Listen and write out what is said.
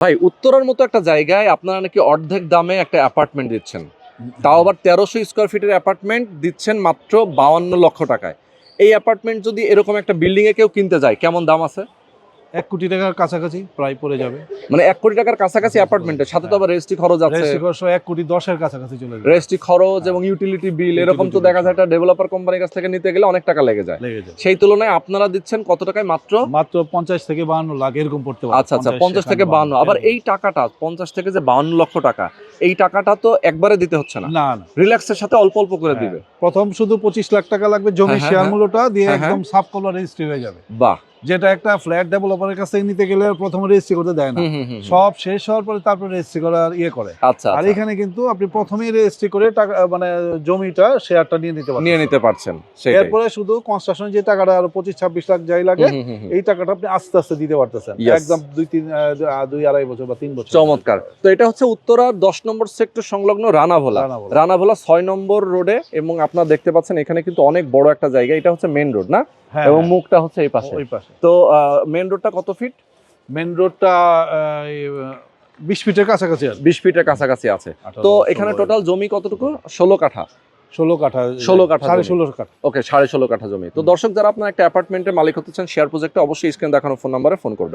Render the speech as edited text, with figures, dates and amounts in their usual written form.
ভাই উত্তরার মতো একটা জায়গায় আপনারা নাকি অর্ধেক দামে একটা অ্যাপার্টমেন্ট দিচ্ছেন, তাও আবার 1300 স্কোয়ার ফিটের অ্যাপার্টমেন্ট দিচ্ছেন মাত্র 52 লক্ষ টাকায়। এই অ্যাপার্টমেন্ট যদি এরকম একটা বিল্ডিং এ কেউ কিনতে যায় কেমন দাম আছে? 1 কোটি টাকার কাছাকাছি প্রায় পড়ে যাবে। মানে 1 কোটি টাকার কাছাকাছি অ্যাপার্টমেন্টের সাথে তো আবার রেজিস্ট্রি খরচ আছে, রেজিস্ট্রি খরচ 1 কোটি 10 এর কাছাকাছি চলে যাবে। রেজিস্ট্রি খরচ এবং ইউটিলিটি বিল, এরকম তো দেখা যায় একটা ডেভেলপার কোম্পানির কাছ থেকে নিতে গেলে অনেক টাকা লেগে যায়। সেই তুলনায় আপনারা দিচ্ছেন কত টাকায়? মাত্র 50 থেকে 52 লাখ এরকম পড়তে পারে। আচ্ছা আচ্ছা, 50 থেকে 52। আবার এই টাকাটা 50 থেকে যে 52 লক্ষ টাকা, এই টাকাটা তো একবারে দিতে হচ্ছে না, না না, রিল্যাক্সের সাথে অল্প অল্প করে দিবে। প্রথম শুধু 25 লাখ টাকা লাগবে, জমি হ্যাঁ, শেয়ার হ্যাঁ, মূল্যটা দিয়ে হ্যাঁ, একদম সাব কলার রেজিস্ট্রি হয়ে যাবে। বাহ। যেটা একটা ফ্ল্যাট ডেভেলপারের কাছ থেকে নিতে গেলে প্রথমে রেজিস্ট্রি করতে দেয় না, সব শেষ হওয়ার পরে তারপর রেজিস্ট্রি করার করে। আচ্ছা, আর এখানে কিন্তু আপনি প্রথমেই রেজিস্ট্রি করে টাকা মানে জমিটা শেয়ারটা নিয়ে নিতে পারছেন। এরপরে শুধু কনস্ট্রাকশন যে টাকাটা আরো 25-26 লাখ যাই লাগে, এই টাকাটা আপনি আস্তে আস্তে দিতে পারতেছেন একদম 2-2.5 বছর বা 3 বছর। চমৎকার। তো এটা হচ্ছে উত্তরার 10 নম্বর সেক্টর সংলগ্ন রানাভোলা 6 নম্বর রোডে, এবং আপনারা দেখতে পাচ্ছেন এখানে কিন্তু অনেক বড় একটা জায়গা। এটা হচ্ছে মেইন রোড না, এবং মুখটা হচ্ছে এই পাশে। তো মেইন রোডটা কত ফিট? মেইন রোডটা 20 ফিটের কাছাকাছি আছে। 20 ফিটের কাছাকাছি আছে। তো এখানে টোটাল জমি কতটুকু? 16 কাঠা। 16 কাঠা, 16.5 কাঠা। ওকে, 16.5 কাঠা জমি। তো দর্শক, যারা আপনার একটা অ্যাপার্টমেন্টের মালিক হতে চান, শেয়ার প্রজেক্টে অবশ্যই স্ক্রিনে দেখানো ফোন নম্বরে ফোন করবেন।